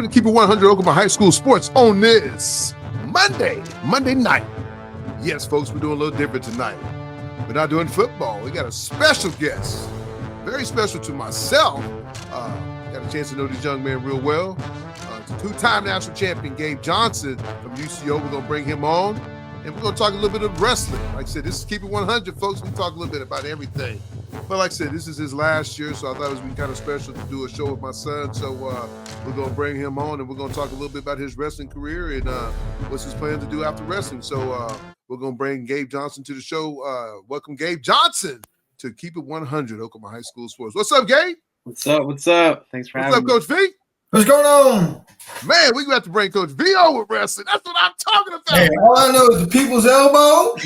welcome to Keep It 100 Oklahoma High School Sports on this Monday night. Yes, folks, we're doing a little different tonight. We're not doing football. We got a special guest, very special to myself. Got a chance to know this young man real well. It's a two-time national champion Gabe Johnson from UCO. We're going to bring him on, and we're going to talk a little bit of wrestling. Like I said, this is Keep It 100, folks. We talk a little bit about everything. But like I said, this is his last year, so I thought it would be kind of special to do a show with my son. So we're going to bring him on, and we're going to talk a little bit about his wrestling career and what's his plan to do after wrestling. So we're going to bring Gabe Johnson to the show. Welcome, Gabe Johnson, to Keep It 100 Oklahoma High School Sports. What's up, Gabe? What's up? Thanks for having me. What's up, Coach V? What's going on? Man, we got to bring Coach V on with wrestling. That's what I'm talking about. Hey, all I know is the people's elbow.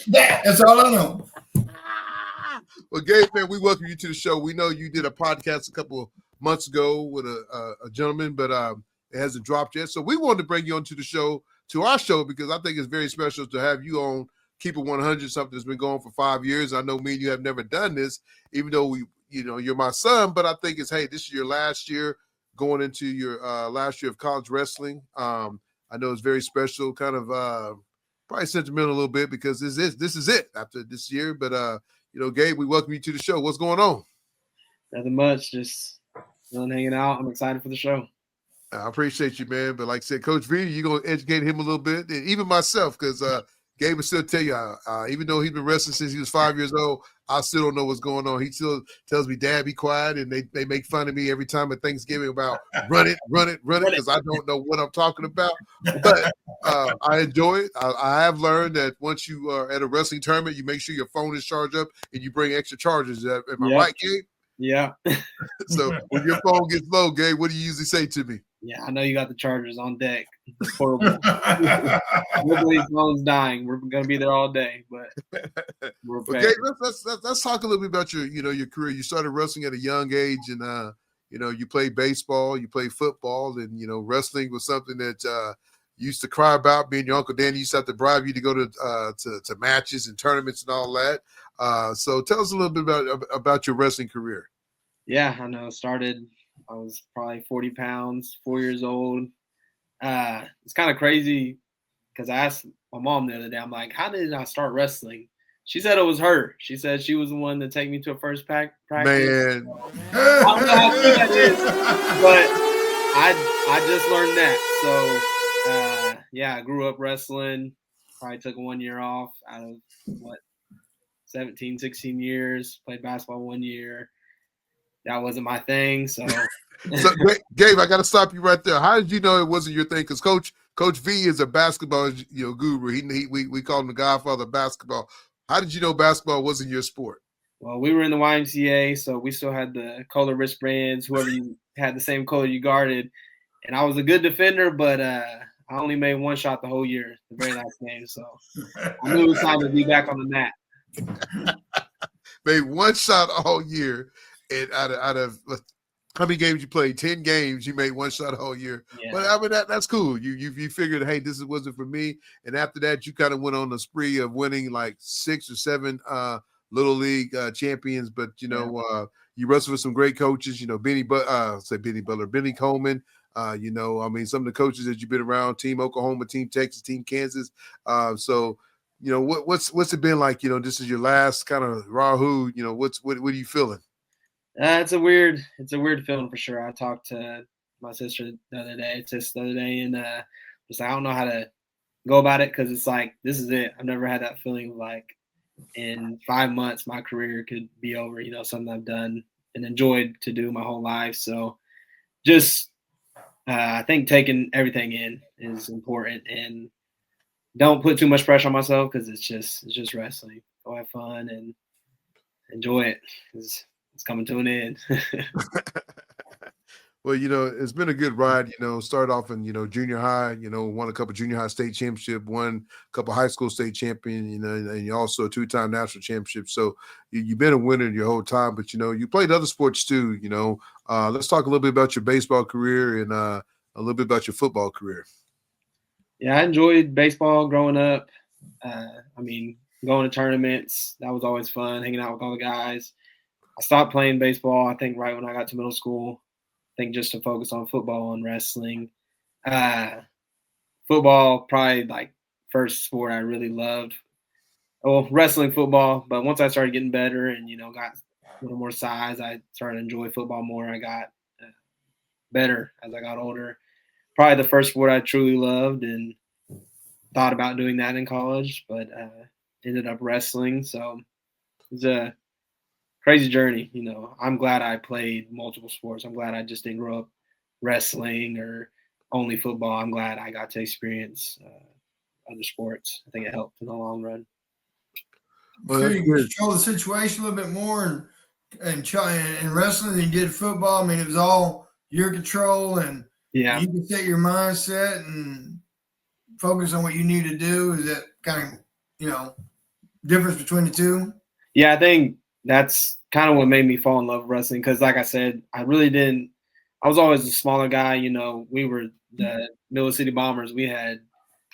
That's all I know. Well, Gabe, man, we welcome you to the show. We know you did a podcast a couple of months ago with a gentleman, but it hasn't dropped yet. So we wanted to bring you onto the show, to our show, because I think it's very special to have you on Keep It 100, something that's been going for 5 years. I know me and you have never done this, even though you're my son, but I think it's, hey, this is your last year going into your last year of college wrestling. I know it's very special, kind of probably sentimental a little bit because this is it after this year. But Gabe, we welcome you to the show. What's going on? Nothing much, just hanging out. I'm excited for the show. I appreciate you, man. But like I said, Coach V, you're going to educate him a little bit, and even myself, because Gabe will still tell you, even though he's been wrestling since he was 5 years old, I still don't know what's going on. He still tells me, Dad, be quiet, and they make fun of me every time at Thanksgiving about run it, because I don't know what I'm talking about. But I enjoy it. I have learned that once you are at a wrestling tournament, you make sure your phone is charged up and you bring extra chargers. Am I right, Gabe? Yeah. So when your phone gets low, Gabe, what do you usually say to me? Yeah, I know you got the chargers on deck. It's horrible. Nobody's phone's dying. We're going to be there all day, but we're okay. Gabe, let's talk a little bit about your career. You started wrestling at a young age, and you played baseball, you played football, and wrestling was something that you used to cry about. Me and your Uncle Danny used to have to bribe you to go to matches and tournaments and all that. So tell us a little bit about your wrestling career. Yeah, I know. I was probably 40 pounds, 4 years old. It's kind of crazy because I asked my mom the other day, I'm like, how did I start wrestling? She said it was her. She said she was the one to take me to a first practice. Man. I don't know how true that is, but I just learned that. So, I grew up wrestling. Probably took 1 year off out of, 17, 16 years. Played basketball 1 year. That wasn't my thing. So Gabe, I got to stop you right there. How did you know it wasn't your thing? Because Coach V is a basketball guru. We call him the Godfather of basketball. How did you know basketball wasn't your sport? Well, we were in the YMCA, so we still had the color wristbands. Whoever you had the same color you guarded, and I was a good defender, but I only made one shot the whole year, the very last game. So I knew it was time to be back on the mat. Made one shot all year. And out of how many games you played? 10 games. You made one shot all year. Yeah. But I mean that's cool. You figured, hey, this wasn't for me. And after that, you kind of went on a spree of winning like 6 or 7 little league champions. But you wrestled with some great coaches. Benny Butler, Benny Coleman. Some of the coaches that you've been around: Team Oklahoma, Team Texas, Team Kansas. What's it been like? This is your last kind of Rahoo. What are you feeling? It's a weird feeling for sure. I talked to my sister the other day, and just I don't know how to go about it because it's like this is it. I've never had that feeling like in 5 months my career could be over. Something I've done and enjoyed to do my whole life. So just I think taking everything in is important and don't put too much pressure on myself because it's just wrestling. Go have fun and enjoy it. It's coming to an end. Well, it's been a good ride. Started off in, junior high, won a couple junior high state championship, won a couple high school state champion, and you're also a 2-time national championship. So you've been a winner your whole time, but, you played other sports too, Let's talk a little bit about your baseball career and a little bit about your football career. Yeah, I enjoyed baseball growing up. Going to tournaments, that was always fun, hanging out with all the guys. I stopped playing baseball, I think, right when I got to middle school. think just to focus on football and wrestling. Football, probably like first sport I really loved. Well, wrestling, football, but once I started getting better and got a little more size, I started to enjoy football more. I got better as I got older. Probably the first sport I truly loved and thought about doing that in college, but ended up wrestling. So it was a crazy journey. I'm glad I played multiple sports. I'm glad I just didn't grow up wrestling or only football. I'm glad I got to experience other sports. I think it helped in the long run. Well, you control the situation a little bit more and try and wrestling than you did football. I mean, it was all your control, and Yeah, you can set your mindset and focus on what you need to do. Is that kind of difference between the two? Yeah, I think that's kind of what made me fall in love with wrestling because, like I said, I really didn't. I was always a smaller guy. We were the Miller City Bombers. We had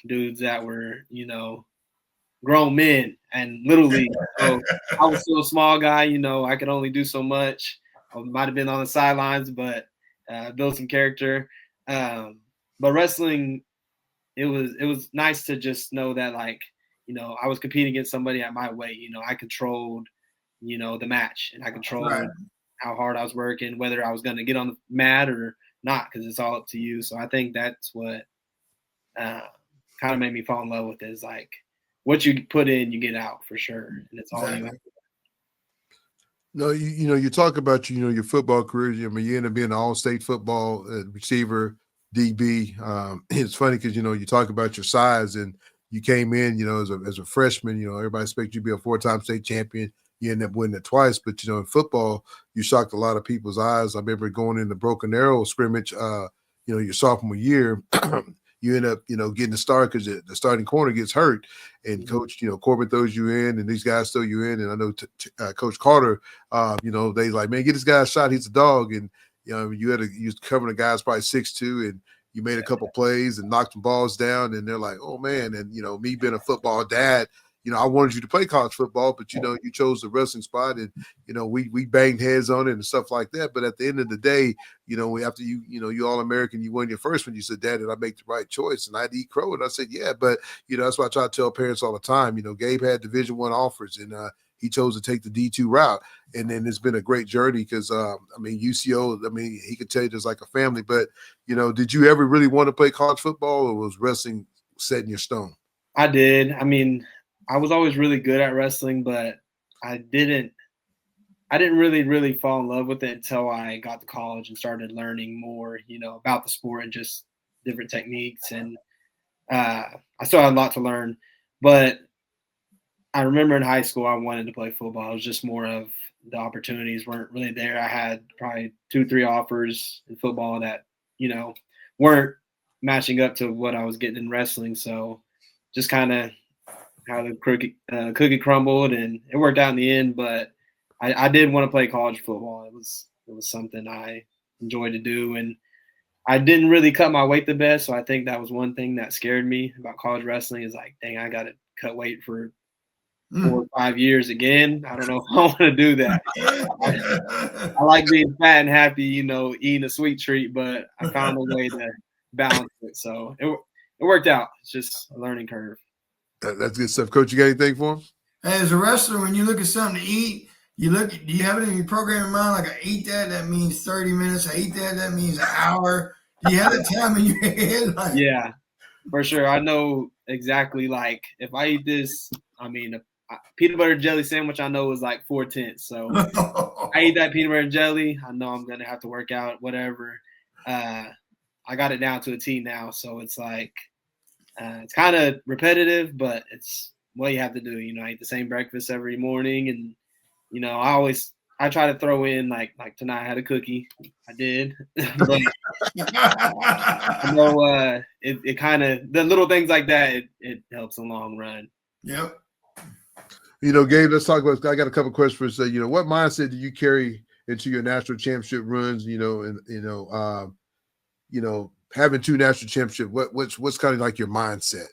dudes that were, grown men and little league. So I was still a small guy. I could only do so much. I might have been on the sidelines, but built some character. But wrestling, it was nice to just know that, like, I was competing against somebody at my weight. I controlled, the match, and I controlled how hard I was working, whether I was going to get on the mat or not, because it's all up to you. So I think that's what kind of made me fall in love with it, is like what you put in, you get out for sure, and it's all you have. No, you talk about your football career. I mean, you end up being an all-state football receiver, DB. It's funny because you talk about your size, and you came in, as a freshman. Everybody expects you to be a 4-time state champion. You end up winning it twice, but in football, you shocked a lot of people's eyes. I remember going in the Broken Arrow scrimmage, your sophomore year. You end up, getting the start because the starting corner gets hurt, and Coach, Corbin throws you in, and these guys throw you in, and I know Coach Carter, they like, man, get this guy a shot. He's a dog, and you was covering a guy's probably 6'2", and you made a couple plays and knocked some balls down, and they're like, oh man, and me being a football dad. I wanted you to play college football, but you chose the wrestling spot, and we banged heads on it and stuff like that. But at the end of the day, after you All-American, you won your first one. You said, "Dad, did I make the right choice?" And I'd eat crow, and I said, "Yeah." But that's why I try to tell parents all the time. Gabe had Division I offers, and he chose to take the D2 route, and then it's been a great journey because UCO. He could tell you there's like a family. But did you ever really want to play college football, or was wrestling set in your stone? I did. I was always really good at wrestling, but I didn't really fall in love with it until I got to college and started learning more, about the sport and just different techniques. And I still had a lot to learn, but I remember in high school, I wanted to play football. It was just more of the opportunities weren't really there. I had probably 2-3 offers in football that, weren't matching up to what I was getting in wrestling. So just kind of how the cookie crumbled, and it worked out in the end. But I did want to play college football. It was something I enjoyed to do, and I didn't really cut my weight the best. So I think that was one thing that scared me about college wrestling, is like, dang, I got to cut weight for 4 or 5 years again. I don't know if I want to do that. I like being fat and happy, eating a sweet treat, but I found a way to balance it. So it worked out. It's just a learning curve. That's good stuff. Coach, you got anything for him? As a wrestler, when you look at something to eat, do you have it in your program in mind? Like, I eat that means 30 minutes. I eat that means an hour. Do you have the time in your head? Yeah, for sure. I know exactly, like, if I eat this, a peanut butter jelly sandwich, I know is like 4/10. So I eat that peanut butter jelly, I know I'm going to have to work out, whatever. I got it down to a T now. So it's like, it's kind of repetitive, but it's what you have to do. I eat the same breakfast every morning, and I try to throw in like tonight I had a cookie. I did, but I know it kind of, the little things like that, it helps in the long run. Yep. Gabe, let's talk about. I got a couple of questions for you. What mindset do you carry into your national championship runs? Having 2 national championships, what's kind of like your mindset?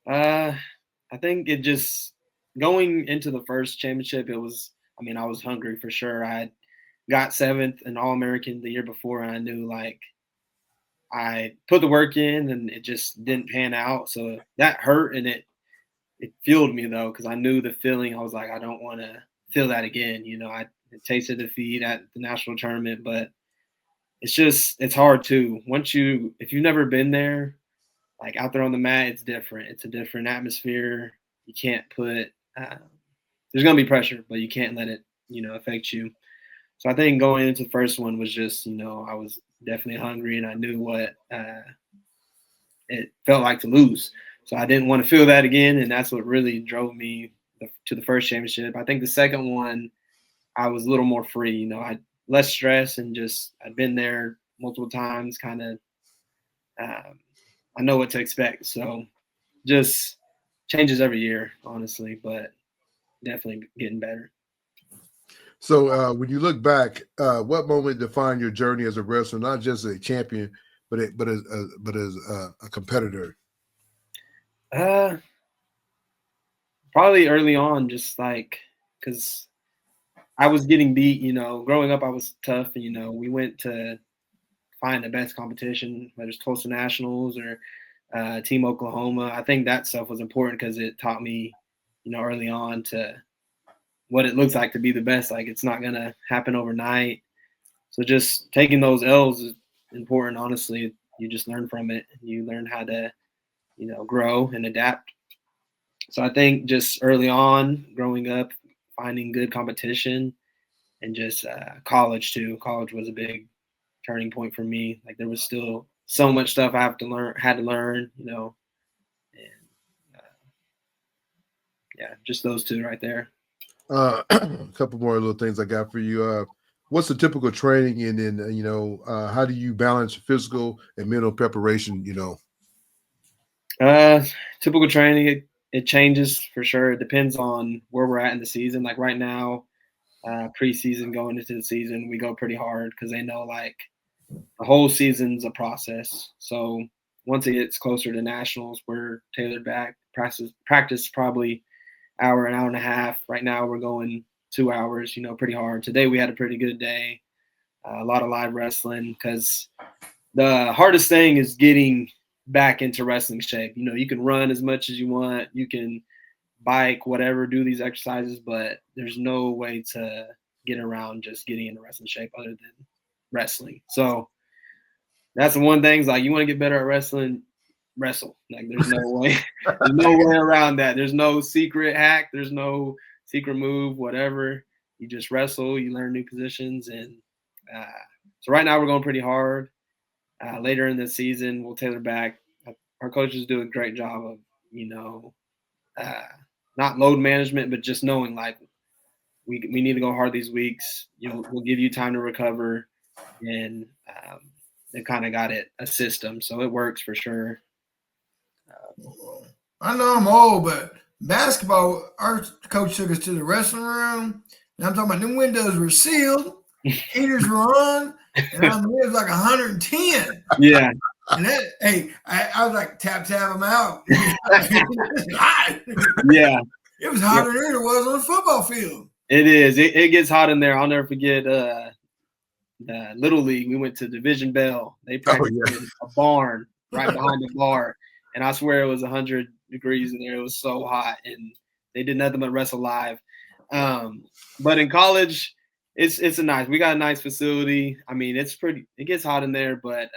I think it just, going into the first championship, it was, I was hungry for sure. I got 7th and All-American the year before, and I knew like I put the work in and it just didn't pan out. So that hurt, and it fueled me though, because I knew the feeling. I was like, I don't want to feel that again. I tasted defeat at the national tournament, but it's hard too. If you've never been there, like out there on the mat, it's different. It's a different atmosphere. You can't put there's gonna be pressure, but you can't let it affect you. So I think going into the first one was just I was definitely hungry, and I knew what it felt like to lose. So I didn't want to feel that again, and that's what really drove me to the first championship. I think the second one, I was a little more free. I had less stress, and I'd been there multiple times, kind of I know what to expect. So just changes every year, honestly, but definitely getting better. So when you look back, what moment defined your journey as a wrestler, not just a champion, but as a competitor? Probably early on, just like because I was getting beat. Growing up, I was tough. And, we went to find the best competition, whether it's Tulsa Nationals or Team Oklahoma. I think that stuff was important because it taught me, early on to what it looks like to be the best. Like, it's not going to happen overnight. So just taking those L's is important, honestly. You just learn from it. You learn how to, grow and adapt. So I think just early on, growing up, finding good competition, and just college too. College was a big turning point for me. Like, there was still so much stuff I had to learn, and yeah, just those two right there. A couple more little things I got for you. What's the typical training, and then how do you balance physical and mental preparation? Typical training, it changes for sure. It depends on where we're at in the season. Like right now, preseason, going into the season, we go pretty hard because they know like the whole season's a process. So once it gets closer to nationals, we're tailored back. Practice probably an hour and a half. Right now we're going 2 hours, pretty hard. Today we had a pretty good day. A lot of live wrestling, because the hardest thing is getting back into wrestling shape. You can run as much as you want. You can bike, whatever, do these exercises, but there's no way to get around just getting into wrestling shape other than wrestling. So that's the one thing is like, you want to get better at wrestling, wrestle. Like, there's no way, there's no way around that. There's no secret hack. There's no secret move, whatever. You just wrestle, you learn new positions. And so right now we're going pretty hard. Later in the season, we'll tailor back. Our coaches do a great job of, not load management, but just knowing like we need to go hard these weeks. We'll give you time to recover, and they kind of got a system, so it works for sure. I know I'm old, but basketball, our coach took us to the wrestling room, and I'm talking about them windows were sealed, heaters were on, and it was like 110. Yeah. And I was like, tap them out. It was hot. Yeah. It was hotter there than it was on the football field. It is. It gets hot in there. I'll never forget the Little League. We went to Division Bell. They practiced in a barn right behind the bar. And I swear it was 100 degrees in there. It was so hot. And they did nothing but wrestle live. But in college, it's we got a nice facility. I mean, it gets hot in there, but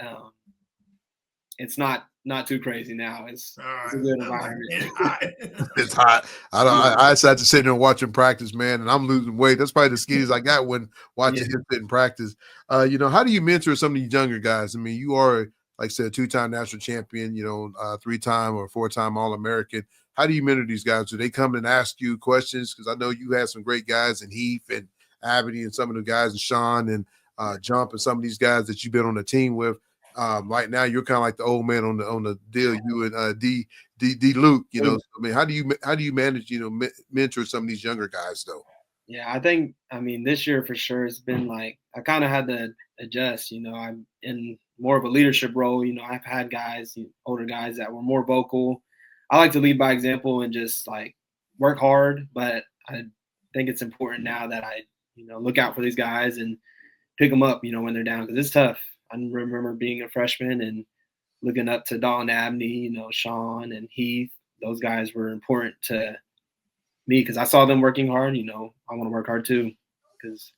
it's not too crazy now. It's a good environment. It's hot. I sat to sit there and watch him practice, man, and I'm losing weight. That's probably the skinniest I got when watching him sit and practice. How do you mentor some of these younger guys? I mean, you are, like I said, 2-time national champion, 3-time or 4-time All-American. How do you mentor these guys? Do they come and ask you questions? Because I know you had some great guys in Heath and Abity and some of the guys, and Sean and Jump and some of these guys that you've been on the team with. Right now, you're kind of like the old man on the deal. You and D Luke, I mean, how do you manage, mentor some of these younger guys though? Yeah, I mean, this year for sure it's been like I kind of had to adjust. I'm in more of a leadership role. I've had guys, older guys that were more vocal. I like to lead by example and just like work hard, but I think it's important now that I look out for these guys and pick them up, when they're down, because it's tough. I remember being a freshman and looking up to Dalton Abney, Sean and Heath. Those guys were important to me because I saw them working hard. I want to work hard too because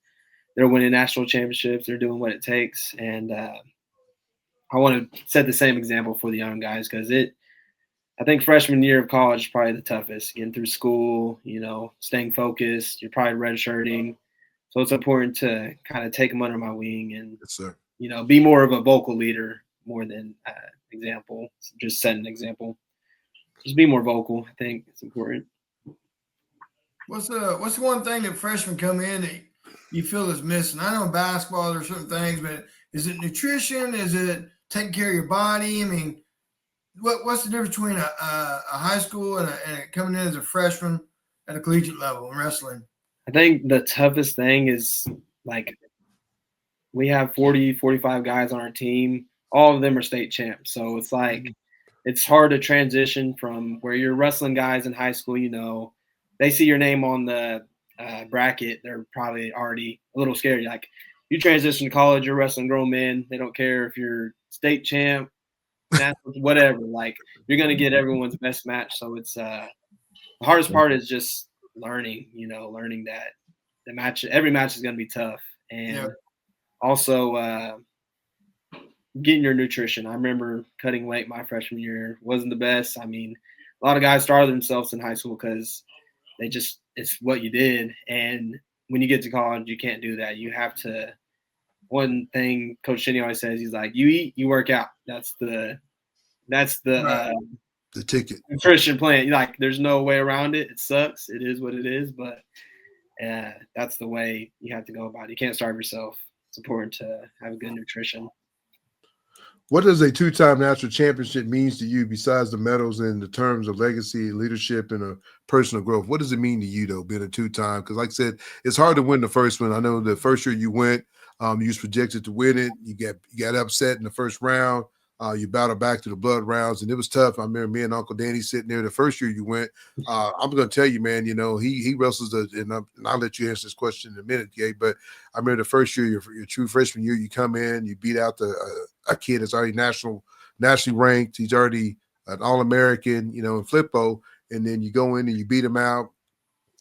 they're winning national championships. They're doing what it takes. And I want to set the same example for the young guys because I think freshman year of college is probably the toughest, getting through school, staying focused. You're probably redshirting. So it's important to kind of take them under my wing and, Yes, sir. be more of a vocal leader more than example, just set an example. Just be more vocal. I think it's important. What's the one thing that freshmen come in that you feel is missing? I know in basketball there's certain things, but is it nutrition? Is it taking care of your body? I mean, what's the difference between a high school and coming in as a freshman at a collegiate level in wrestling? I think the toughest thing is like we have 40, 45 guys on our team. All of them are state champs. So it's like it's hard to transition from where you're wrestling guys in high school, they see your name on the bracket. They're probably already a little scared. Like you transition to college, you're wrestling grown men. They don't care if you're state champ, whatever. Like you're going to get everyone's best match. So it's the hardest part is just learning that every match is going to be tough. And also getting your nutrition. I remember cutting weight my freshman year. Wasn't the best. I mean, a lot of guys starved themselves in high school because it's what you did. And when you get to college, you can't do that. You have to one thing Coach Shinny always says, he's like, you eat, you work out. That's the ticket. Nutrition plan. Like there's no way around it. It sucks. It is what it is, but that's the way you have to go about it. You can't starve yourself. It's important to have good nutrition. What does a two-time national championship mean to you besides the medals in the terms of legacy, leadership, and personal growth? What does it mean to you, though, being a two-time? Because like I said, it's hard to win the first one. I know the first year you went, you was projected to win it. You got upset in the first round. You battled back to the blood rounds, and it was tough. I remember me and Uncle Danny sitting there the first year you went. I'm going to tell you, man, he wrestles, and I'll let you answer this question in a minute, Gabe, but I remember the first year, your true freshman year, you come in, you beat out a kid that's already nationally ranked. He's already an All-American, in Flippo, and then you go in and you beat him out.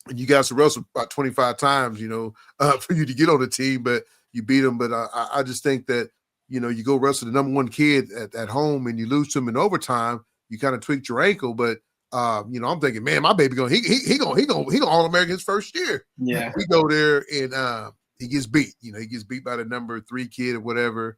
And you guys wrestled about 25 times, for you to get on the team, but you beat him. But I just think that, you go wrestle the number one kid at home and you lose to him in overtime, you kind of tweaked your ankle. But, I'm thinking, man, my baby he gonna All-American his first year. Yeah. We go there and he gets beat. He gets beat by the number 3 kid or whatever.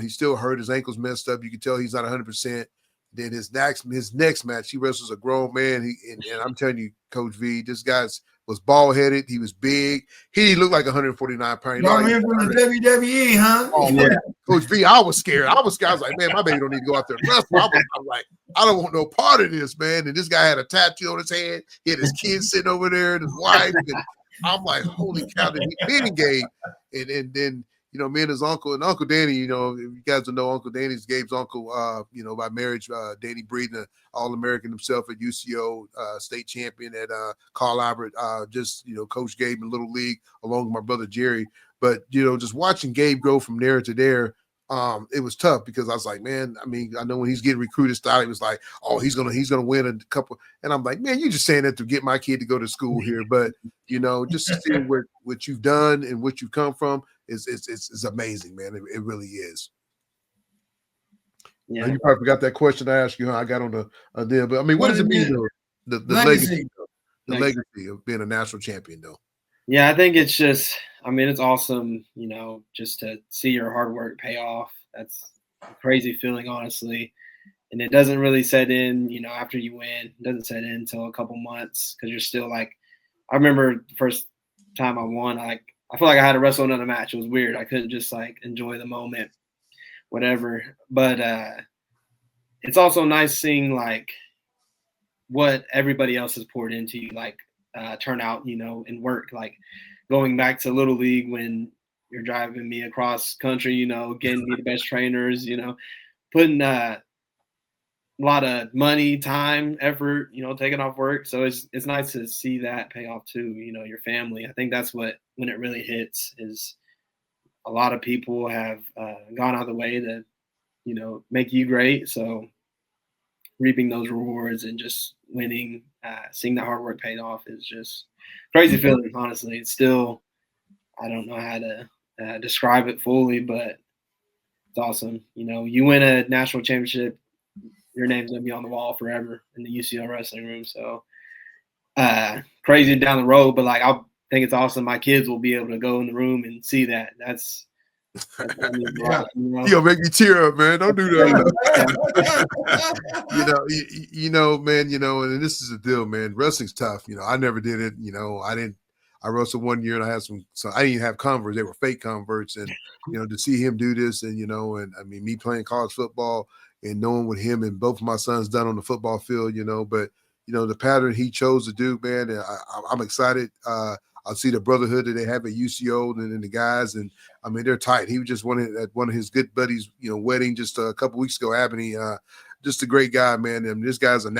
He's still hurt. His ankle's messed up. You can tell he's not 100%. Then his next match, he wrestles a grown man. And I'm telling you, Coach V, this guy was bald-headed. He was big. He looked like 149 pounds. Brought him from the WWE, huh? Oh, yeah. Coach V, I was scared. I was like, man, my baby don't need to go out there and wrestle. I was like, I don't want no part of this, man. And this guy had a tattoo on his head. He had his kids sitting over there and his wife. And I'm like, holy cow, did he beat Gabe? And then, me and his uncle and Uncle Danny, if you guys don't know, Uncle Danny's Gabe's uncle, by marriage, Danny Breeden, All-American himself at UCO, state champion at Carl Albert, just, Coach Gabe in Little League, along with my brother Jerry. But, just watching Gabe go from there to there, it was tough because I was like, man, I mean, I know when he's getting recruited style, he was like, oh, he's gonna win a couple. And I'm like, man, you're just saying that to get my kid to go to school here. But, just to see what you've done and what you've come from, it's amazing, man. It really is. Yeah. You probably forgot that question I asked you, huh? I got on the deal. But I mean, what does it mean, though? The legacy of being a national champion, though? Yeah, I think it's just, it's awesome, just to see your hard work pay off. That's a crazy feeling, honestly. And it doesn't really set in, after you win. It doesn't set in until a couple months because you're still like, I remember the first time I won, I feel like I had to wrestle another match. It was weird. I couldn't just enjoy the moment, whatever. But it's also nice seeing what everybody else has poured into you, turn out, and work. Like going back to Little League when you're driving me across country, getting me the best trainers, putting a lot of money, time, effort, taking off work. So it's nice to see that pay off too, your family. I think that's when it really hits is a lot of people have gone out of the way to, make you great. So reaping those rewards and just winning, seeing that hard work paid off is just crazy feeling. Honestly, it's still, I don't know how to describe it fully, but it's awesome. You win a national championship, your name's gonna be on the wall forever in the UCO wrestling room. So crazy down the road, but like I think it's awesome. My kids will be able to go in the room and see that. That's yeah. You'll make me tear up, man. Don't do that. Man, and this is the deal, man. Wrestling's tough. I never did it. I wrestled one year and I had so I didn't even have converts. They were fake converts. And, to see him do this and, and I mean, me playing college football and knowing what him and both of my sons done on the football field, but, the pattern he chose to do, man, and I'm excited. I see the brotherhood that they have at UCO and the guys, and I mean they're tight. He was just at one of his good buddies, wedding just a couple weeks ago. Abney, just a great guy, man. And this guy's a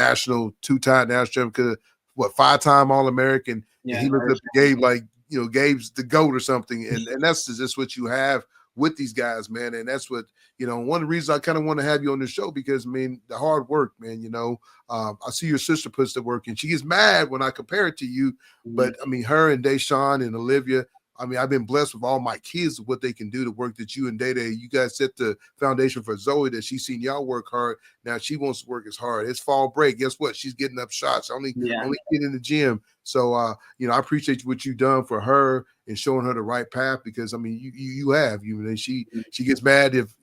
two-time national champion, 5-time All-American. Yeah, and he looked up to Gabe like Gabe's the GOAT or something, and that's just what you have with these guys, man. And that's what one of the reasons I kind of want to have you on the show because I mean the hard work, man. I see your sister puts the work in. She gets mad when I compare it to you, but I mean her and Deshaun and Olivia. I mean, I've been blessed with all my kids, what they can do, the work that you and Day, you guys set the foundation for Zoe, that she's seen y'all work hard. Now she wants to work as hard. It's fall break. Guess what? She's getting up shots, only get in the gym. So, I appreciate what you've done for her and showing her the right path because, I mean, you have. She gets mad if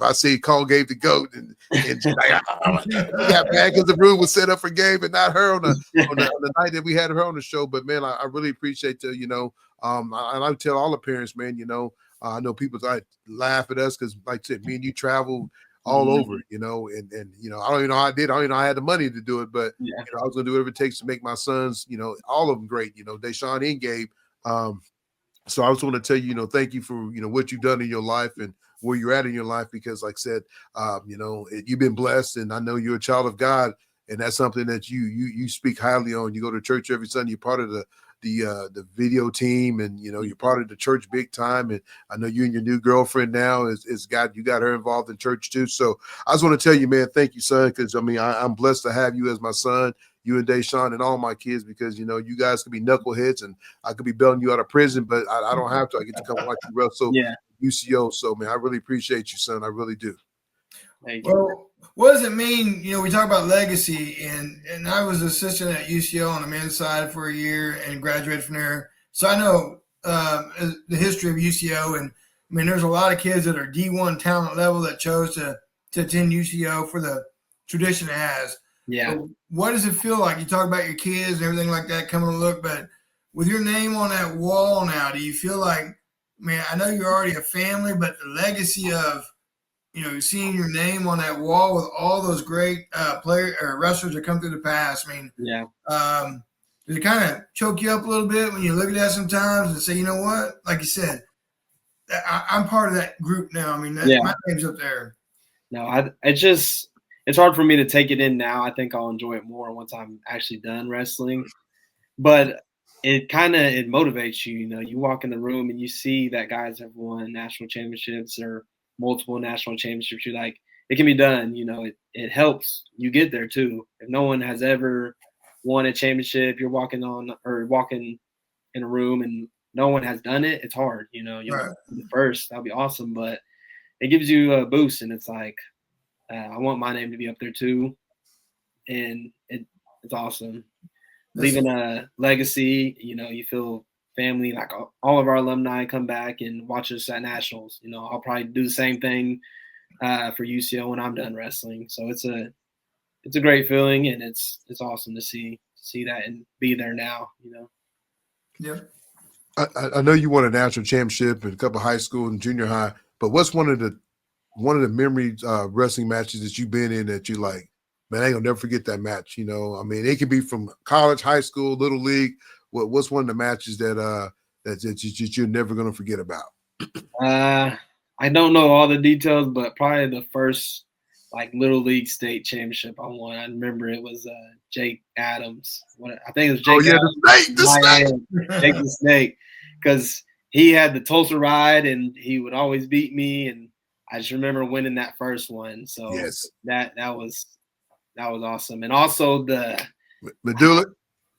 I say call Gabe the GOAT and she's like, we got mad because the room was set up for Gabe and not her on the night that we had her on the show. But, man, I really appreciate I tell all the parents, man, I know people laugh at us because, like I said, me and you travel all over, and I don't even know how I did. I don't even know I had the money to do it, but I was gonna do whatever it takes to make my sons, all of them great. Deshaun and Gabe. So I just want to tell you, thank you for what you've done in your life and where you're at in your life because, like I said, you've been blessed, and I know you're a child of God, and that's something that you speak highly on. You go to church every Sunday. You're part of the video team, and you're part of the church big time. And I know you and your new girlfriend now you got her involved in church too. So I just want to tell you, man, thank you, son, because I mean I'm blessed to have you as my son, you and Deshaun and all my kids, because you guys could be knuckleheads and I could be bailing you out of prison, but I don't have to. I get to come watch you wrestle UCO. So man, I really appreciate you, son. I really do. Thank you. Well, what does it mean? We talk about legacy, and I was assistant at UCO on the men's side for a year and graduated from there. So I know the history of UCO, and I mean, there's a lot of kids that are D1 talent level that chose to attend UCO for the tradition it has. Yeah. But what does it feel like? You talk about your kids and everything like that coming to look, but with your name on that wall now, do you feel like, man, I know you're already a family, but the legacy of seeing your name on that wall with all those great players or wrestlers that come through the past. I mean, does it kind of choke you up a little bit when you look at that sometimes and say, you know what? Like you said, I'm part of that group now. I mean, my name's up there. No, it's hard for me to take it in now. I think I'll enjoy it more once I'm actually done wrestling. But it motivates you. You walk in the room and you see that guys have won national championships or multiple national championships. You're like, it can be done. It helps you get there too. If no one has ever won a championship, you're walking in a room and no one has done it. It's hard. You're the first. That'll be awesome, but it gives you a boost, and it's like, I want my name to be up there too, and it's awesome. Leaving a legacy. You feel family, like all of our alumni come back and watch us at nationals. I'll probably do the same thing for UCO when I'm done wrestling. So it's a great feeling, and it's awesome to see that and be there now. Yeah. I know you won a national championship in a couple of high school and junior high, but what's one of the memories wrestling matches that you've been in that you like, man, I ain't gonna never forget that match. I mean, it could be from college, high school, little league. What's one of the matches that you're never gonna forget about? I don't know all the details, but probably the first little league state championship I won. I remember it was Jake Adams. I think it was Jake. Oh yeah, the snake. Jake the Snake, because he had the Tulsa ride, and he would always beat me. And I just remember winning that first one. So Yes. that was awesome. And also the Medulla?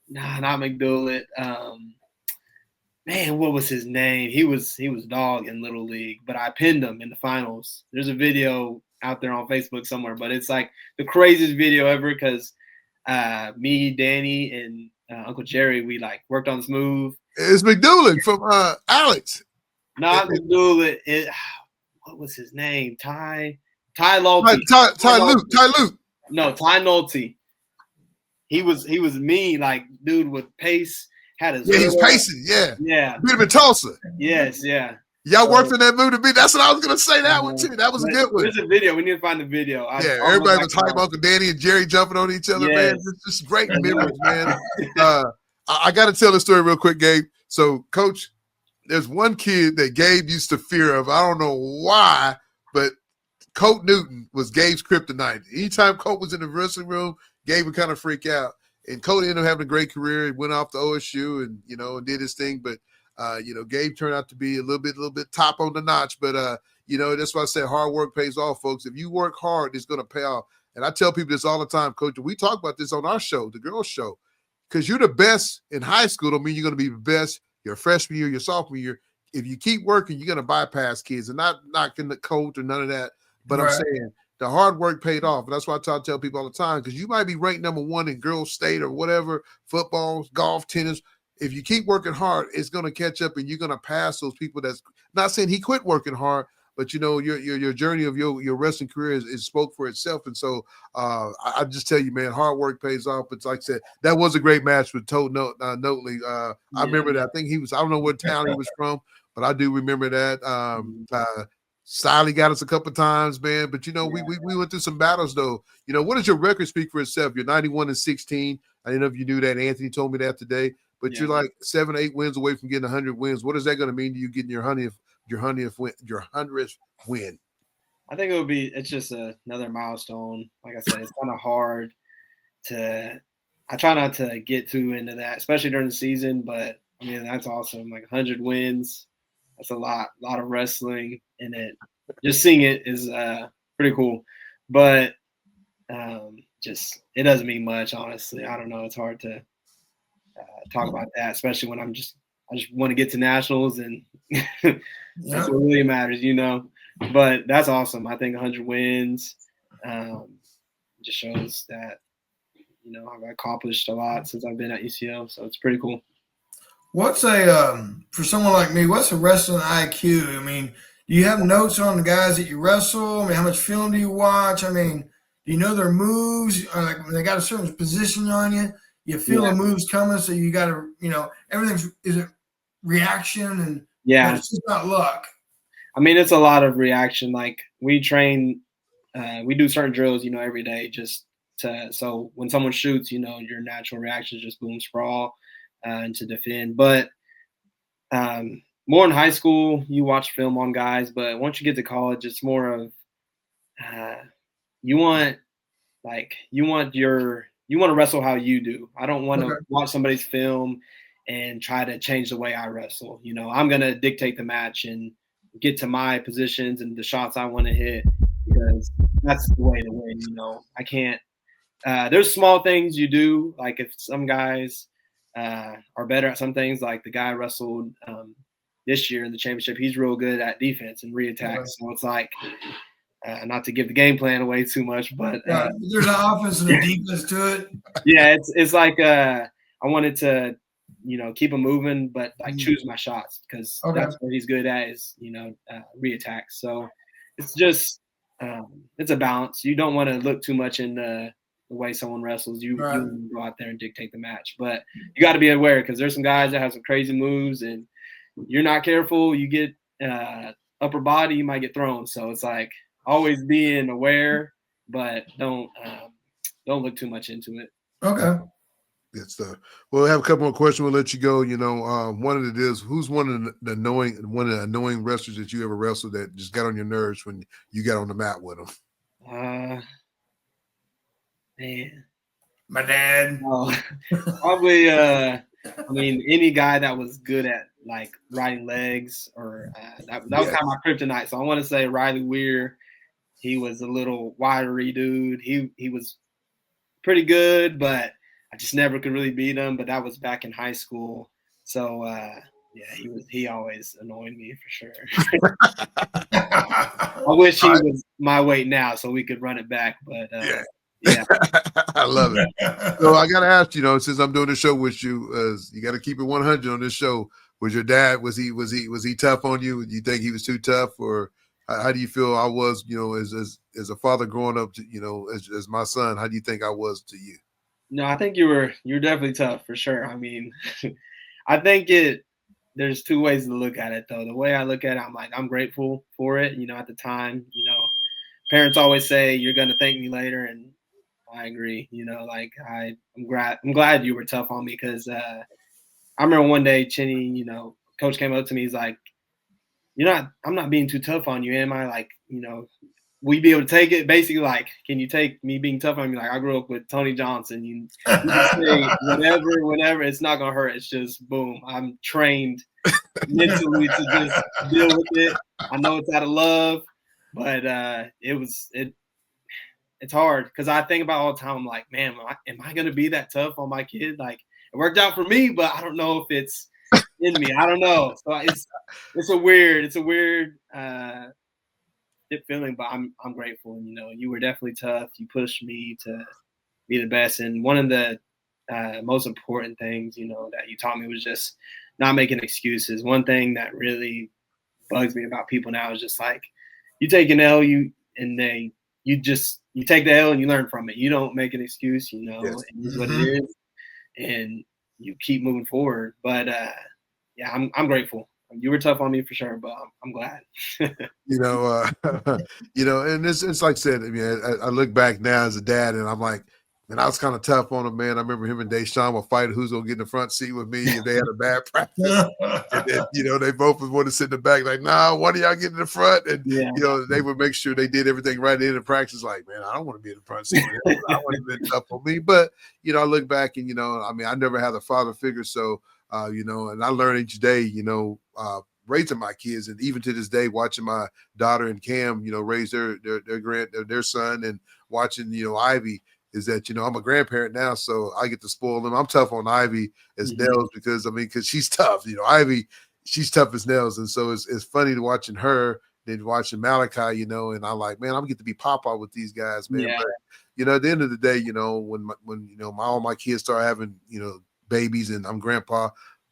nah, not McDoulet. Man, what was his name? He was dog in Little League, but I pinned him in the finals. There's a video out there on Facebook somewhere, but it's like the craziest video ever because me, Danny, and Uncle Jerry, we like worked on this move. It's McDoulan from Alex. Not McDoulet. What was his name? Ty Nolte. Ty Luke. No, Ty Nolte. He was mean, like dude with pace. Had his he was pacing. Yeah. Beat him in Tulsa. Yes, yeah. Y'all worked in that move to be. That's what I was gonna say. That one too. That was a good one. There's a video. We need to find the video. Everybody was talking about Danny and Jerry jumping on each other, man. It's just great memories, man. I got to tell the story real quick, Gabe. So, Coach, there's one kid that Gabe used to fear of. I don't know why, but Colt Newton was Gabe's kryptonite. Anytime Colt was in the wrestling room, Gabe would kind of freak out. And Colt ended up having a great career. He went off to OSU and, and did his thing. But, Gabe turned out to be a little bit top on the notch. But, that's why I said hard work pays off, folks. If you work hard, it's going to pay off. And I tell people this all the time, Coach. We talk about this on our show, the girls' show. Because you're the best in high school don't mean you're going to be the best your freshman year, your sophomore year. If you keep working, you're going to bypass kids. And not knocking the coach or none of that. But I'm saying the hard work paid off. And that's why I tell people all the time, because you might be ranked number 1 in girls' state or whatever, football, golf, tennis. If you keep working hard, it's going to catch up and you're going to pass those people. That's not saying he quit working hard, but your journey of your wrestling career is spoke for itself. And so I just tell you, man, hard work pays off. But like I said, that was a great match with Toad Notley. I remember that. I think I don't know what town he was from, but I do remember that. Stiley got us a couple of times, man. But we went through some battles though. What does your record speak for itself? You're 91-16. I didn't know if you knew that. Anthony told me that today. But you're like 7 or 8 wins away from getting 100 wins. What is that going to mean to you getting your 100th win? I think it's just another milestone. Like I said, it's kind of hard I try not to get too into that, especially during the season, but I mean, that's awesome. Like 100 wins, that's a lot of wrestling, and just seeing it is pretty cool. But it doesn't mean much, honestly. I don't know. It's hard to talk about that, especially when I just want to get to nationals, and that's what really matters, But that's awesome. I think 100 wins just shows that I've accomplished a lot since I've been at UCO, so it's pretty cool. What's for someone like me? What's a wrestling IQ? I mean, do you have notes on the guys that you wrestle? I mean, how much film do you watch? I mean, do you know their moves? Like when they got a certain position on you, you feel the moves coming, so you got to, everything's is it reaction and it's just not luck. I mean, it's a lot of reaction. Like we train, we do certain drills, every day so when someone shoots, your natural reaction is just boom, sprawl, and to defend. But more in high school, you watch film on guys, but once you get to college, it's more of you want to wrestle how you do. I don't want to watch somebody's film and try to change the way I wrestle. I'm going to dictate the match and get to my positions and the shots I want to hit, because that's the way to win. I can't. There's small things you do, like if some guys are better at some things, like the guy I wrestled this year in the championship, he's real good at defense and reattack. So it's like, not to give the game plan away too much, but there's an offense and a defense to it. Yeah, it's like I wanted to, keep him moving, but like choose my shots, because that's what he's good at is reattack. So it's just it's a balance. You don't want to look too much in the way someone wrestles. You go out there and dictate the match, but you got to be aware, because there's some guys that have some crazy moves, and you're not careful, you get upper body, you might get thrown. So it's like always being aware, but don't look too much into it. Okay. Good stuff. We'll have a couple more questions. We'll let you go. One of it is, who's one of the annoying wrestlers that you ever wrestled that just got on your nerves when you got on the mat with them? Man, my dad. Probably I mean, any guy that was good at like riding legs or that was Yes. kind of my kryptonite. So I want to say Riley Weir. He was a little wiry dude. He was pretty good, but I just never could really beat him. But that was back in high school. So yeah, he always annoyed me for sure. I wish he was my weight now so we could run it back. But yeah. I love it. So I got to ask, since I'm doing the show with you, you got to keep it 100 on this show. Was your dad, was he tough on you? Do you think he was too tough, or how do you feel I was, as a father growing up, as my son, how do you think I was to you? No, I think you're definitely tough for sure. I mean, I think there's two ways to look at it though. The way I look at it, I'm grateful for it. At the time, parents always say you're gonna thank me later, and I agree. I'm glad you were tough on me because I remember one day Chinny, coach came up to me. He's like, I'm not being too tough on you, am I? Like, will you be able to take it? Basically, like, can you take me being tough on me? Like, I grew up with Tony Johnson. You just say whatever, it's not gonna hurt. It's just boom. I'm trained mentally to just deal with it. I know it's out of love, but it's hard because I think about all the time. I'm like, man, am I gonna be that tough on my kid? Like, it worked out for me, but I don't know if it's in me. I don't know. So it's a weird feeling, but I'm grateful. And, you were definitely tough. You pushed me to be the best. And one of the most important things, that you taught me was just not making excuses. One thing that really bugs me about people now is just like, you take an L, you take the L and you learn from it. You don't make an excuse, Yes. It is what it is, and you keep moving forward. But yeah, I'm grateful. You were tough on me for sure, but I'm glad. And it's like I said, I mean, I look back now as a dad, and I'm like, man, I was kind of tough on him, man. I remember him and Deshaun were fighting who's gonna get in the front seat with me if they had a bad practice. And then, they both would want to sit in the back, like, nah, one of y'all get in the front. And Yeah. they would make sure they did everything right in the practice. Like, man, I don't want to be in the front seat with him. I want to be tough on me. But I look back and I mean, I never had a father figure, so and I learn each day, raising my kids, and even to this day, watching my daughter and Cam, raise their son, and watching, Ivy, is that, I'm a grandparent now, so I get to spoil them. I'm tough on Ivy as nails because she's tough. Ivy, she's tough as nails, and so it's funny to watching her, then watching Malachi, and I'm like, man, I'm gonna get to be Papa with these guys, man. Yeah. But at the end of the day, when all my kids start having babies and I'm grandpa,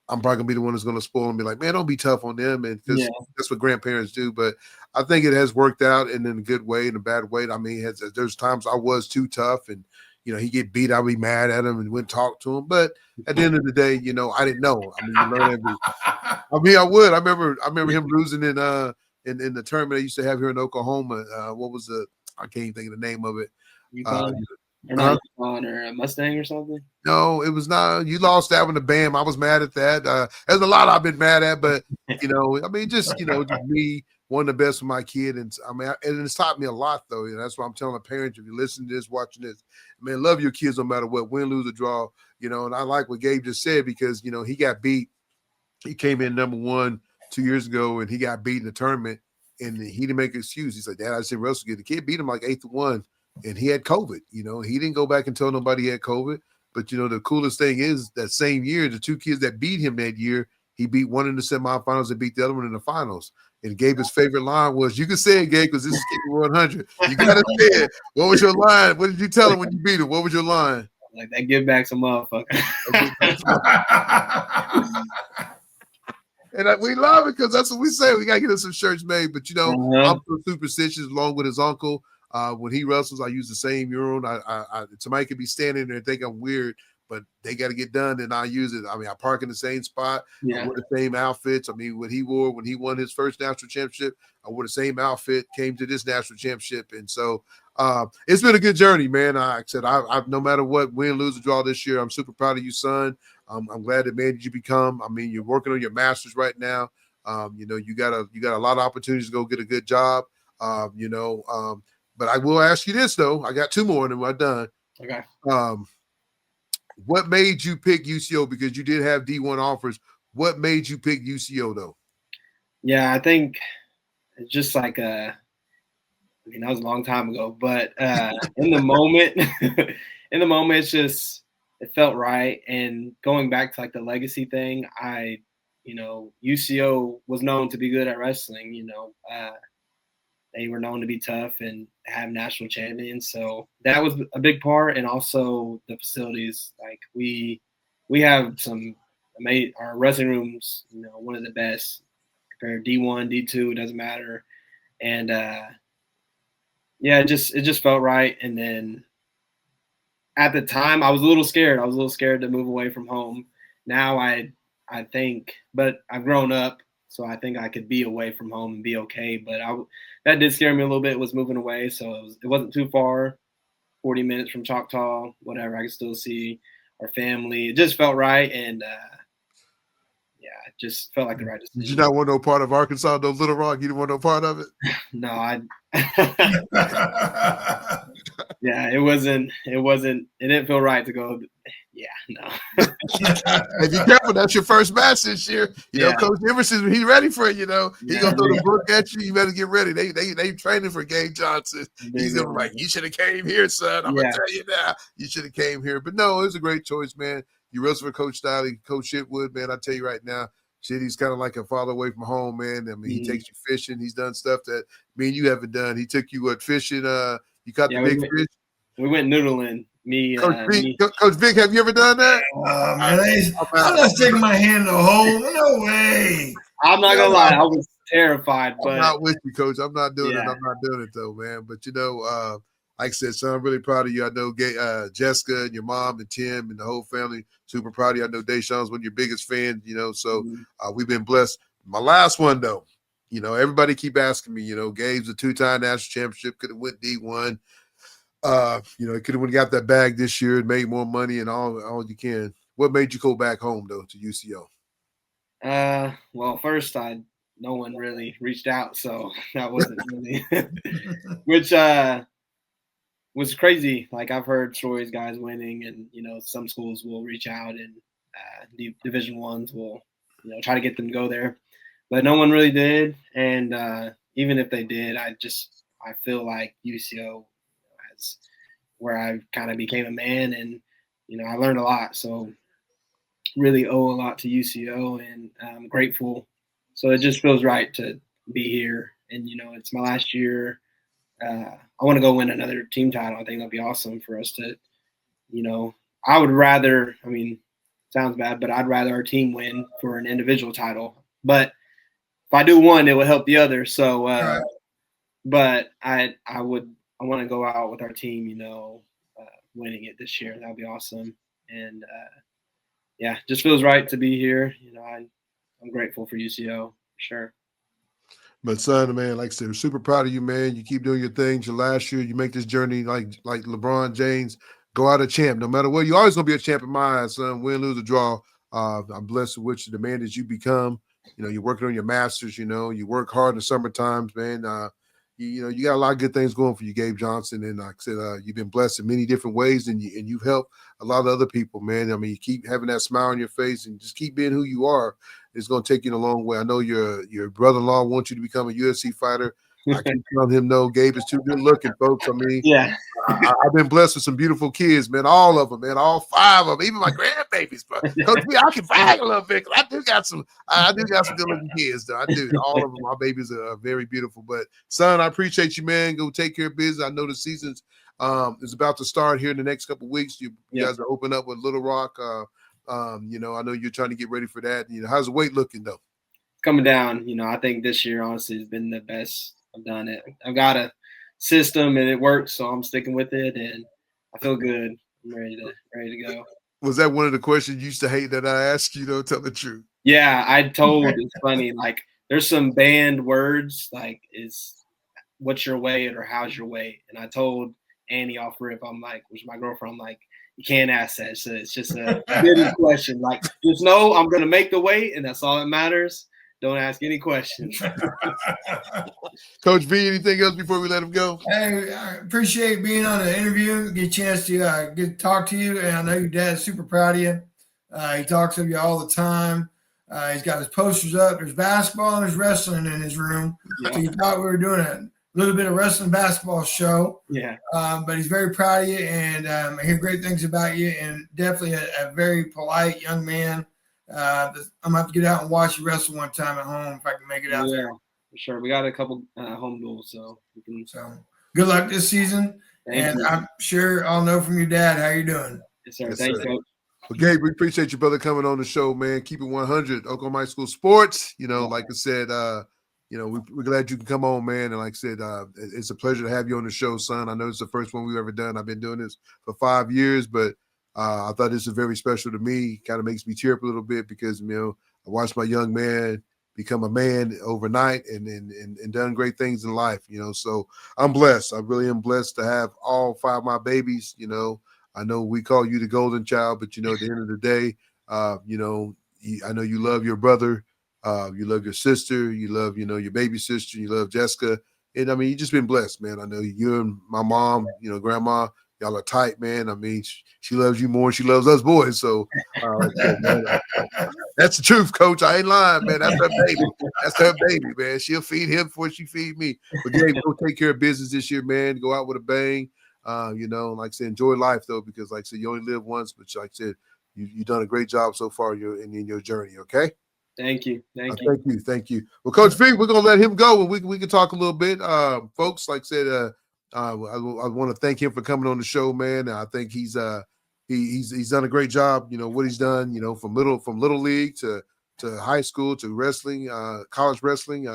I'm probably gonna be the one that's gonna spoil and be like, man, don't be tough on them, and because that's what grandparents do. But I think it has worked out, and in a good way and a bad way. I mean, there's times I was too tough, and he get beat, I'll be mad at him and wouldn't talk to him. But at the end of the day, I didn't know. I mean, you learn I would. I remember him losing in the tournament they used to have here in Oklahoma. What was I can't even think of the name of it. Or a Mustang or something? No, it was not. You lost that one to Bam. I was mad at that. There's a lot I've been mad at, but I mean, just me, one of the best for my kid, and I mean, and it's taught me a lot, though. That's why I'm telling the parents, if you listen to this, watching this, man, love your kids no matter what, win, lose, or draw. And I like what Gabe just said because he got beat. He came in number 1 2 years ago, and he got beat in the tournament, and he didn't make an excuse. He's like, Dad, I just didn't wrestle good. The kid beat him like 8-1. And he had COVID, he didn't go back and tell nobody he had COVID. But, the coolest thing is that same year, the 2 kids that beat him that year, he beat one in the semifinals and beat the other one in the finals. And Gabe's favorite line was, you can say it, Gabe, because this is Keeping 100. You got to say it. What was your line? What did you tell him when you beat him? What was your line? Like, that give back some motherfucker. And we love it because that's what we say. We got to get us some shirts made. But, I'm so superstitious along with his uncle. When he wrestles, I use the same urine. Somebody could be standing there and think I'm weird, but they got to get done, and I use it. I mean, I park in the same spot. Yeah. I wear the same outfits. I mean, when he won his first national championship, I wore the same outfit, came to this national championship. And so it's been a good journey, man. Like I said, I've no matter what, win, lose, or draw this year, I'm super proud of you, son. I'm glad that man that you become. I mean, you're working on your master's right now. You got a lot of opportunities to go get a good job. But I will ask you this, though. I got 2 more and then we're done. Okay. What made you pick UCO? Because you did have D1 offers. What made you pick UCO though? Yeah, I think it's just like that was a long time ago, but in the moment, it felt right. And going back to like the legacy thing, UCO was known to be good at wrestling. They were known to be tough and have national champions, so that was a big part. And also the facilities, like we have some amazing, our wrestling rooms, one of the best compared D1, D2, it doesn't matter. And yeah, it just felt right. And then at the time, I was a little scared. I was a little scared to move away from home. Now I think, but I've grown up, so I think I could be away from home and be okay. But that did scare me a little bit, was moving away. So it wasn't too far, 40 minutes from Choctaw, whatever. I could still see our family. It just felt right. And yeah, it just felt like the right decision. Did you not want no part of Arkansas, no Little Rock? You didn't want no part of it? No, yeah, it didn't feel right to go. Yeah, no. Hey, be careful. That's your first match this year. You know, Coach Emerson, he's ready for it. He's gonna throw the book at you. You better get ready. They training for Gabe Johnson. He's gonna be like, you should have came here, son. I'm gonna tell you now, you should have came here. But no, it was a great choice, man. You wrestled for Coach Stiley, Coach Shitwood, man. I tell you right now, he's kind of like a father away from home, man. I mean, he takes you fishing. He's done stuff that me and you haven't done. He took you fishing. You caught the big fish. We went noodling. Coach Vic, have you ever done that? Man, I'm not sticking my hand in the hole. No way. I'm not gonna lie, I was terrified. But I'm not with you, Coach. I'm not doing it. I'm not doing it though, man. But like I said, son, I'm really proud of you. I know Jessica and your mom and Tim and the whole family super proud of you. I know Deshaun's one of your biggest fans. So we've been blessed. My last one though, everybody keep asking me. Gabe's a 2-time national championship, could have went D1. It could have got that bag this year and made more money and all you can. What made you go back home though to UCO? Well, first no one really reached out, so that wasn't really which was crazy. Like I've heard stories, guys winning, and some schools will reach out and Division Ones will try to get them to go there, but no one really did. And even if they did, I feel like UCO where I kind of became a man, and I learned a lot, so really owe a lot to UCO, and I'm grateful. So it just feels right to be here, and it's my last year. I want to go win another team title. I think that'd be awesome for us to, I would rather, sounds bad, but I'd rather our team win for an individual title, but if I do one, it will help the other. So but I want to go out with our team, winning it this year. That would be awesome. And just feels right to be here. I'm grateful for UCO for sure. But son, man, like I said, we're super proud of you, man. You keep doing your things. Your last year, you make this journey like LeBron James, go out a champ. No matter what, you're always gonna be a champ in my eyes, son. Win, lose, or draw. I'm blessed with the man that you become. You're working on your masters. You work hard in the summer times, man. You got a lot of good things going for you, Gabe Johnson. And like I said, you've been blessed in many different ways, and you've helped a lot of other people, man. You keep having that smile on your face and just keep being who you are. It's going to take you a long way. I know your brother-in-law wants you to become a UFC fighter. I keep telling him, no, Gabe is too good looking, folks. I've been blessed with some beautiful kids, man. All of them, man. All 5 of them, even my grandbabies. But Coach B, I can brag a little bit because I do got some good looking kids, though. I do. All of them, my babies are very beautiful. But son, I appreciate you, man. Go take care of business. I know the season's is about to start here in the next couple of weeks. You guys are open up with Little Rock. I know you're trying to get ready for that. How's the weight looking though? Coming down. I think this year honestly has been the best I've done it. I've got a system and it works, so I'm sticking with it, and I feel good. I'm ready to go. Was that one of the questions you used to hate that I asked you? Tell the truth. Yeah, it's funny. Like there's some banned words like what's your weight or how's your weight, and I told Annie off rip, I'm like, which is my girlfriend, I'm like, you can't ask that. So it's just a good question. Like, just know I'm gonna make the weight, and that's all that matters. Don't ask any questions. Coach V, anything else before we let him go? Hey, I appreciate being on the interview. Get a chance to get to talk to you. And I know your dad's super proud of you. He talks of you all the time. He's got his posters up. There's basketball and there's wrestling in his room. Yeah. So you thought we were doing a little bit of wrestling basketball show. Yeah. But he's very proud of you, and I hear great things about you, and definitely a very polite young man. I'm going to have to get out and watch you wrestle one time at home if I can make it out there. For sure. We got a couple home duels, so we can. So good luck this season. Thank you. I'm sure I'll know from your dad how you're doing. Yes, sir. Yes, Thanks, sir. Coach. Well, Gabe, we appreciate you, brother, coming on the show, man. Keep it 100. Oklahoma High School Sports. Like I said, we're glad you can come on, man. And like I said, it's a pleasure to have you on the show, son. I know it's the first one we've ever done. I've been doing this for 5 years, but I thought this was very special to me. Kind of makes me tear up a little bit because, I watched my young man become a man overnight and done great things in life, So I'm blessed. I really am blessed to have all 5 of my babies, I know we call you the golden child, but, at the end of the day, I know you love your brother. You love your sister. You love, your baby sister. You love Jessica. And, you just been blessed, man. I know you and my mom, grandma, y'all are tight, man. She loves you more than she loves us boys. So that's the truth, Coach. I ain't lying, man. That's her baby. That's her baby, man. She'll feed him before she feed me. But, Gabe, go take care of business this year, man. Go out with a bang. Like I said, enjoy life, though, because, like I said, you only live once. But, like I said, you've done a great job so far in your journey, okay? Thank you. Thank you. Thank you. Well, Coach V, we're gonna let him go, and we can talk a little bit, folks. Like I said, I want to thank him for coming on the show, man. I think he's done a great job. What he's done. From little league to high school to wrestling, college wrestling.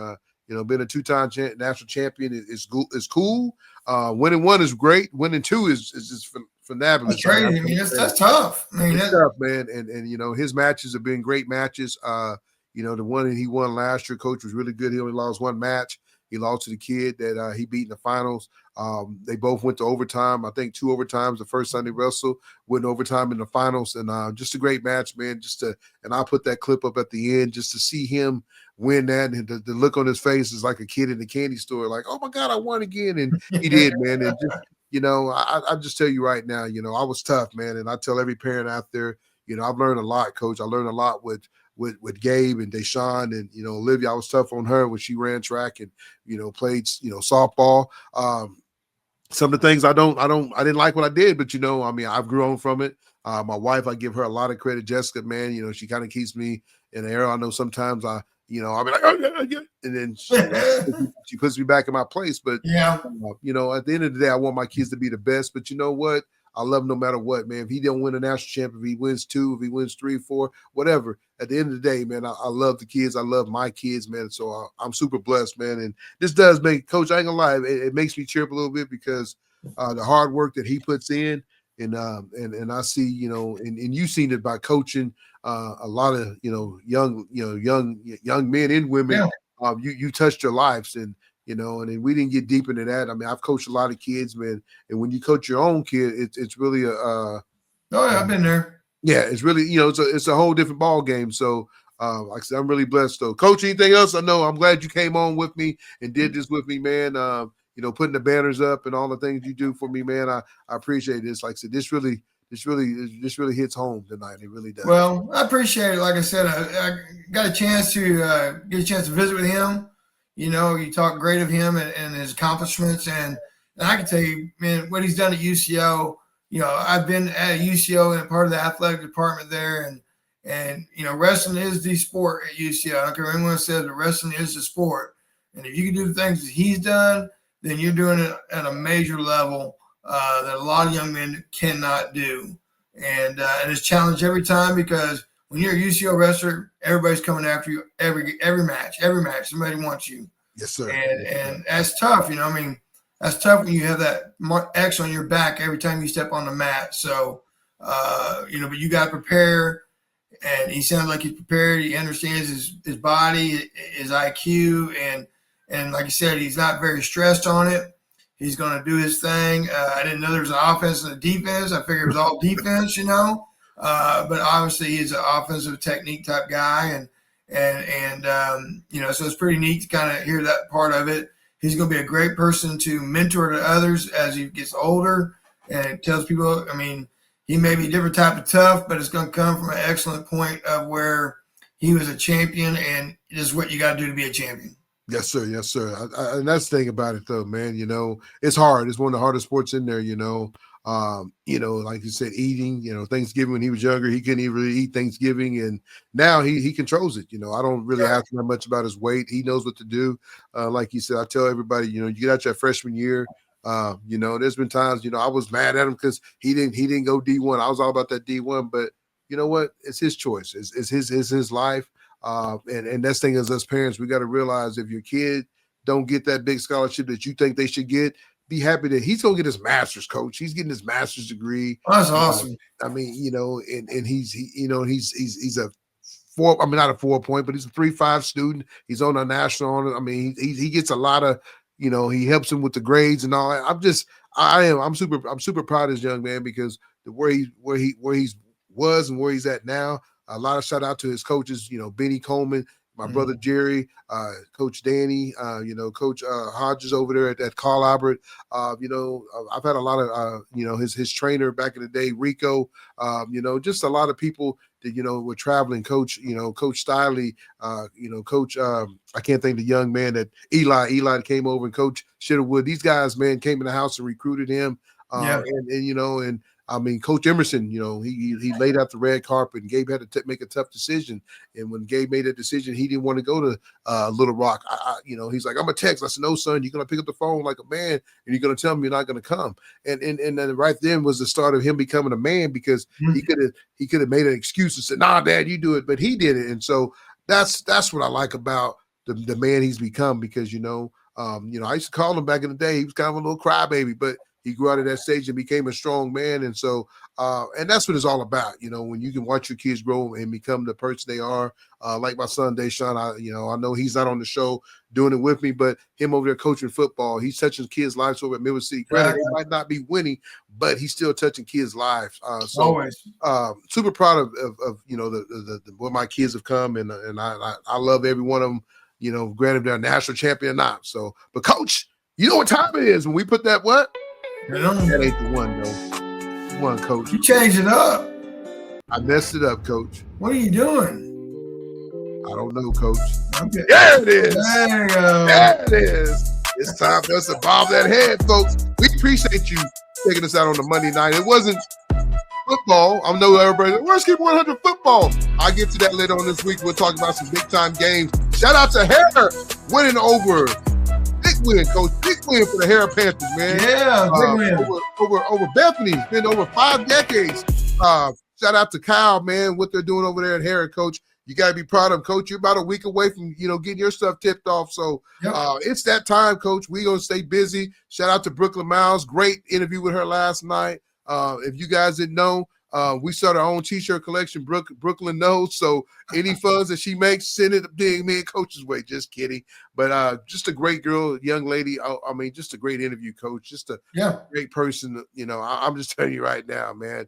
Being a 2-time national champion is cool. Winning 1 is great. Winning 2 is just phenomenal. That's crazy. That's tough. It's tough, man. And his matches have been great matches. The one that he won last year, Coach, was really good. He only lost 1 match. He lost to the kid that he beat in the finals. They both went to overtime. I think 2 overtimes the first time they wrestled, went overtime in the finals. And just a great match, man. And I'll put that clip up at the end just to see him win that. And the look on his face is like a kid in the candy store, like, oh, my God, I won again. And he did, man. And just, I just tell you right now, I was tough, man. And I tell every parent out there, I've learned a lot, Coach. I learned a lot with Gabe and Deshaun and, Olivia. I was tough on her when she ran track and, played, softball. Some of the things I didn't like what I did, but, I've grown from it. My wife, I give her a lot of credit. Jessica, man, she kind of keeps me in the air. I know sometimes I'll be like, oh, yeah. And then she puts me back in my place. But, yeah, at the end of the day, I want my kids to be the best. But you know what? I love him no matter what, man. If he don't win a national champion, if he wins 2, if he wins 3, 4, whatever. At the end of the day, man, I love the kids. I love my kids, man. So I'm super blessed, man. And this does make, Coach, I ain't gonna lie, it makes me cheer up a little bit because the hard work that he puts in, and I see, and you've seen it by coaching a lot of, young men and women. Yeah. You touched their lives, and and we didn't get deep into that. I've coached a lot of kids, man. And when you coach your own kid, it's really I've been there. Yeah, it's really, it's a whole different ball game. So, like I said, I'm really blessed, though. Coach, anything else? I know I'm glad you came on with me and did this with me, man. Putting the banners up and all the things you do for me, man. I appreciate this. Like I said, this really hits home tonight. It really does. Well, I appreciate it. Like I said, I got a chance to visit with him. You talk great of him and his accomplishments, and I can tell you, man, what he's done at UCO. I've been at UCO and part of the athletic department there, and wrestling is the sport at UCO. I don't care what anyone says, but wrestling is the sport. And if you can do the things that he's done, then you're doing it at a major level that a lot of young men cannot do. And it's challenged every time because when you're a UCO wrestler, everybody's coming after you every match. Somebody wants you. Yes, sir. And that's tough. That's tough when you have that X on your back every time you step on the mat. So, but you got to prepare. And he sounds like he's prepared. He understands his body, his IQ, and like I said, he's not very stressed on it. He's going to do his thing. I didn't know there was an offense and a defense. I figured it was all defense, but obviously he's an offensive technique type guy, and so it's pretty neat to kind of hear that part of it. He's going to be a great person to mentor to others as he gets older, and it tells people, he may be a different type of tough, but it's going to come from an excellent point of where he was a champion, and this is what you got to do to be a champion. Yes, sir. Yes, sir. And that's the thing about it, though, man. It's hard. It's one of the hardest sports in there. Like you said, eating. Thanksgiving when he was younger, he couldn't even really eat Thanksgiving, and now he controls it. I don't really ask him that much about his weight. He knows what to do. Like you said, I tell everybody, you get out your freshman year. There's been times, I was mad at him because he didn't go D1. I was all about that D1, but you know what? It's his choice. It's his life. And that's the thing is, as parents, we got to realize if your kid don't get that big scholarship that you think they should get, be happy that he's going to get his master's, coach. He's getting his master's degree. That's awesome. And he's a not a 4-point, but he's a 3.5 student. He's on a national honor. He gets a lot of, he helps him with the grades and all that. I'm super proud of this young man because where he was and where he's at now. A lot of shout out to his coaches, Benny Coleman, my brother Jerry, Coach Danny, Coach Hodges over there at Carl Albert. I've had a lot of, his trainer back in the day, Rico, just a lot of people that, were traveling. Coach Stiley, Coach, I can't think of the young man that Eli came over, and Coach Shitterwood. These guys, man, came in the house and recruited him. Coach Emerson, he laid out the red carpet, and Gabe had to make a tough decision. And when Gabe made that decision, he didn't want to go to Little Rock. He's like, I'm going to text. I said, no, son, you're going to pick up the phone like a man, and you're going to tell me you're not going to come. And then right then was the start of him becoming a man, because he could have made an excuse and said, nah, Dad, you do it. But he did it. And so that's what I like about the man he's become, because, I used to call him back in the day. He was kind of a little crybaby, but he grew out of that stage and became a strong man. And so, and that's what it's all about, when you can watch your kids grow and become the person they are. Like my son, Deshaun, I know he's not on the show doing it with me, but him over there coaching football, he's touching kids' lives over at Middle City. Granted, they might not be winning, but he's still touching kids' lives. Super proud of where my kids have come. And I love every one of them, granted they're a national champion or not. So, but coach, you know what time it is when we put that what? That ain't the one, though. One, coach. You changed it up. I messed it up, coach. What are you doing? I don't know, coach. Okay. There it is. There you go. There it is. It's time for us to bob that head, folks. We appreciate you taking us out on the Monday night. It wasn't football. I know everybody, where's Keep 100 football? I'll get to that later on this week. We'll talk about some big-time games. Shout out to Hare winning over. Big win, coach. Big win for the Hare Panthers, man. Yeah, big win. Over Bethany. It's been over 5 decades. Shout out to Kyle, man, what they're doing over there at Hare, coach. You got to be proud of them, coach. You're about a week away from, getting your stuff tipped off. So it's that time, coach. We're going to stay busy. Shout out to Brooklyn Miles. Great interview with her last night. If you guys didn't know, we started our own T-shirt collection. Brooklyn knows. So any funds that she makes, send it me and Coach's way. Just kidding. But just a great girl, young lady. Just a great interview, Coach. Just a great person. I'm just telling you right now, man.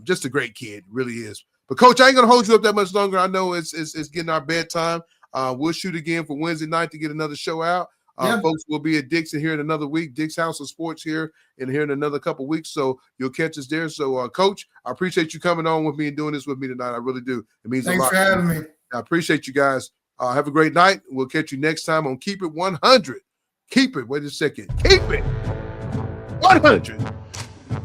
Just a great kid, really is. But Coach, I ain't gonna hold you up that much longer. I know it's getting our bedtime. We'll shoot again for Wednesday night to get another show out. Folks will be at Dick's here in another week. Dick's House of Sports here in another couple weeks. So you'll catch us there. So, Coach, I appreciate you coming on with me and doing this with me tonight. I really do. It means a lot. Thanks for having me. I appreciate you guys. Have a great night. We'll catch you next time on Keep It 100. Keep it. Wait a second. Keep it 100.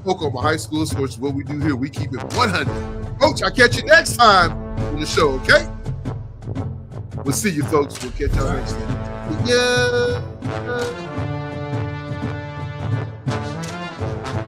Oklahoma High School Sports is what we do here. We keep it 100. Coach, I'll catch you next time on the show, okay? We'll see you, folks. We'll catch y'all next time. Yeah.